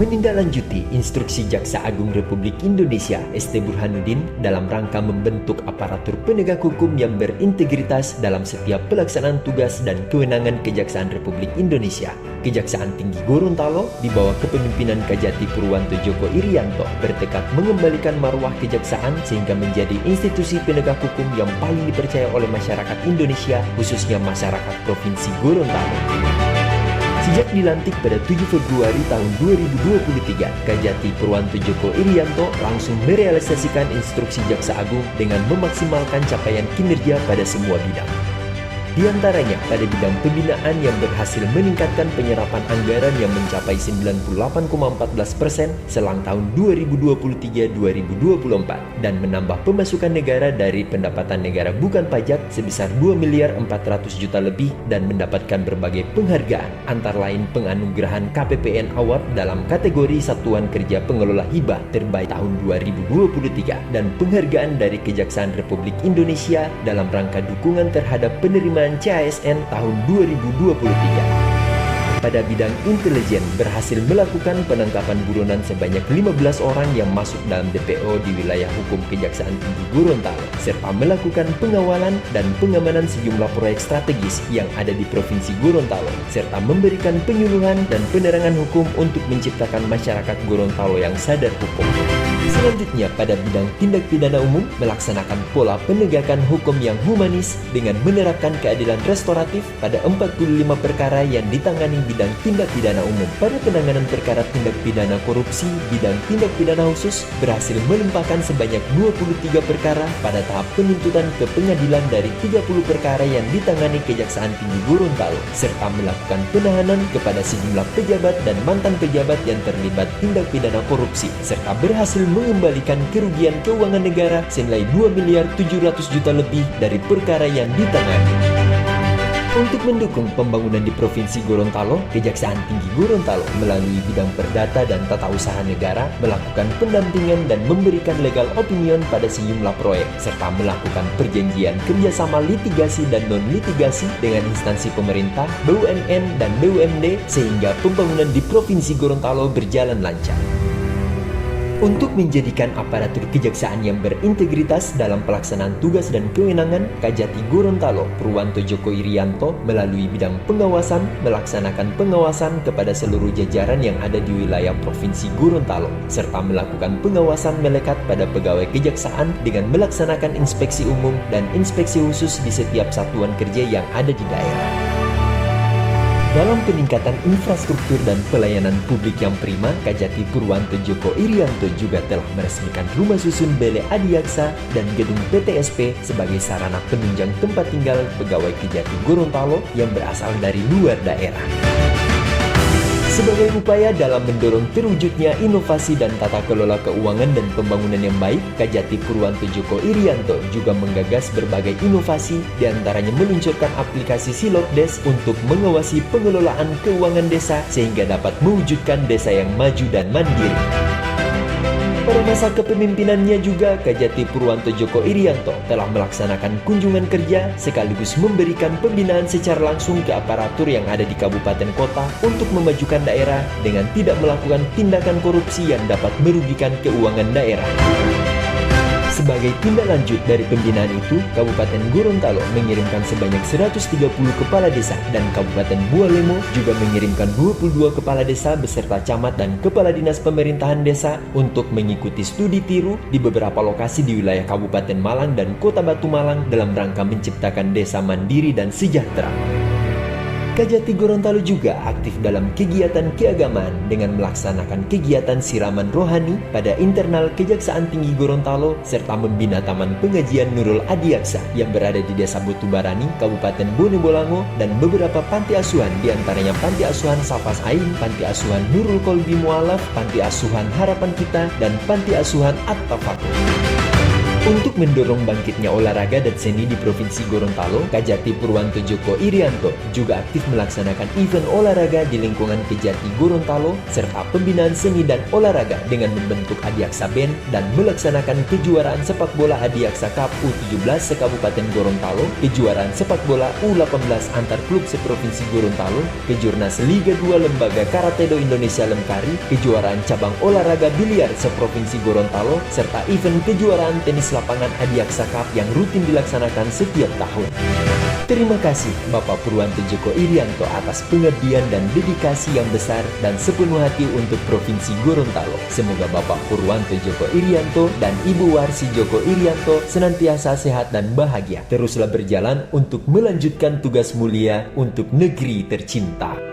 menindaklanjuti instruksi Jaksa Agung Republik Indonesia ST Burhanuddin dalam rangka membentuk aparatur penegak hukum yang berintegritas dalam setiap pelaksanaan tugas dan kewenangan Kejaksaan Republik Indonesia. Kejaksaan Tinggi Gorontalo di bawah kepemimpinan Kajati Purwanto Djoko Irianto bertekad mengembalikan marwah kejaksaan sehingga menjadi institusi penegak hukum yang paling dipercaya oleh masyarakat Indonesia, khususnya masyarakat Provinsi Gorontalo. Sejak dilantik pada 7 Februari tahun 2023, Kajati Purwanto Djoko Irianto langsung merealisasikan instruksi Jaksa Agung dengan memaksimalkan capaian kinerja pada semua bidang. Di antaranya pada bidang pembinaan yang berhasil meningkatkan penyerapan anggaran yang mencapai 98,14% selang tahun 2023-2024 dan menambah pemasukan negara dari pendapatan negara bukan pajak sebesar 2 miliar 400 juta lebih dan mendapatkan berbagai penghargaan antara lain penganugerahan KPPN Award dalam kategori Satuan Kerja Pengelola Hibah Terbaik tahun 2023 dan penghargaan dari Kejaksaan Republik Indonesia dalam rangka dukungan terhadap penerimaan CASN tahun 2023. Pada bidang intelijen berhasil melakukan penangkapan buronan sebanyak 15 orang yang masuk dalam DPO di wilayah hukum Kejaksaan Tinggi Gorontalo serta melakukan pengawalan dan pengamanan sejumlah proyek strategis yang ada di Provinsi Gorontalo serta memberikan penyuluhan dan penerangan hukum untuk menciptakan masyarakat Gorontalo yang sadar hukum. Selanjutnya pada bidang tindak pidana umum melaksanakan pola penegakan hukum yang humanis dengan menerapkan keadilan restoratif pada 45 perkara yang ditangani bidang tindak pidana umum. Pada penanganan perkara tindak pidana korupsi, bidang tindak pidana khusus berhasil melimpahkan sebanyak 23 perkara pada tahap penuntutan ke pengadilan dari 30 perkara yang ditangani Kejaksaan Tinggi Gorontalo serta melakukan penahanan kepada sejumlah pejabat dan mantan pejabat yang terlibat tindak pidana korupsi serta berhasil mengembalikan kerugian keuangan negara senilai 2 miliar 700 juta lebih dari perkara yang ditangani. Untuk mendukung pembangunan di Provinsi Gorontalo, Kejaksaan Tinggi Gorontalo melalui bidang perdata dan tata usaha negara melakukan pendampingan dan memberikan legal opinion pada sejumlah proyek serta melakukan perjanjian kerjasama litigasi dan non-litigasi dengan instansi pemerintah, BUMN, dan BUMD sehingga pembangunan di Provinsi Gorontalo berjalan lancar. Untuk menjadikan aparatur kejaksaan yang berintegritas dalam pelaksanaan tugas dan kewenangan, Kajati Gorontalo Purwanto Djoko Irianto melalui bidang pengawasan melaksanakan pengawasan kepada seluruh jajaran yang ada di wilayah Provinsi Gorontalo serta melakukan pengawasan melekat pada pegawai kejaksaan dengan melaksanakan inspeksi umum dan inspeksi khusus di setiap satuan kerja yang ada di daerah. Dalam peningkatan infrastruktur dan pelayanan publik yang prima, Kajati Purwanto Djoko Irianto juga telah meresmikan rumah susun Bele Adiaksa dan gedung PTSP sebagai sarana penunjang tempat tinggal pegawai Kejati Gorontalo yang berasal dari luar daerah. Sebagai upaya dalam mendorong terwujudnya inovasi dan tata kelola keuangan dan pembangunan yang baik, Kajati Purwanto Djoko Irianto juga menggagas berbagai inovasi, diantaranya meluncurkan aplikasi Silokdes untuk mengawasi pengelolaan keuangan desa sehingga dapat mewujudkan desa yang maju dan mandiri. Pada masa kepemimpinannya juga, Kajati Purwanto Djoko Irianto telah melaksanakan kunjungan kerja sekaligus memberikan pembinaan secara langsung ke aparatur yang ada di kabupaten kota untuk memajukan daerah dengan tidak melakukan tindakan korupsi yang dapat merugikan keuangan daerah. Sebagai tindak lanjut dari pembinaan itu, Kabupaten Gorontalo mengirimkan sebanyak 130 kepala desa dan Kabupaten Bualemo juga mengirimkan 22 kepala desa beserta camat dan kepala dinas pemerintahan desa untuk mengikuti studi tiru di beberapa lokasi di wilayah Kabupaten Malang dan Kota Batu Malang dalam rangka menciptakan desa mandiri dan sejahtera. Kajati Gorontalo juga aktif dalam kegiatan keagamaan dengan melaksanakan kegiatan siraman rohani pada internal Kejaksaan Tinggi Gorontalo serta membina Taman Pengajian Nurul Adiaksa yang berada di Desa Botubarani, Kabupaten Bonebolango dan beberapa panti asuhan diantaranya Panti Asuhan Safas Ain, Panti Asuhan Nurul Kolbi Mualaf, Panti Asuhan Harapan Kita, dan Panti Asuhan At-Tafakur. Untuk mendorong bangkitnya olahraga dan seni di Provinsi Gorontalo, Kajati Purwanto Djoko Irianto juga aktif melaksanakan event olahraga di lingkungan Kejati Gorontalo serta pembinaan seni dan olahraga dengan membentuk Adiaksa Band dan melaksanakan kejuaraan sepak bola Adiaksa Cup U17 se-Kabupaten Gorontalo, kejuaraan sepak bola U18 antar klub seprovinsi Gorontalo, kejurnas Liga 2 Lembaga Karatedo Indonesia Lemkari, kejuaraan cabang olahraga biliar seprovinsi Gorontalo, serta event kejuaraan tenis lapangan Adiaksa Cup yang rutin dilaksanakan setiap tahun. Terima kasih Bapak Purwanto Djoko Irianto atas pengabdian dan dedikasi yang besar dan sepenuh hati untuk Provinsi Gorontalo. Semoga Bapak Purwanto Djoko Irianto dan Ibu Warsi Djoko Irianto senantiasa sehat dan bahagia. Teruslah berjalan untuk melanjutkan tugas mulia untuk negeri tercinta.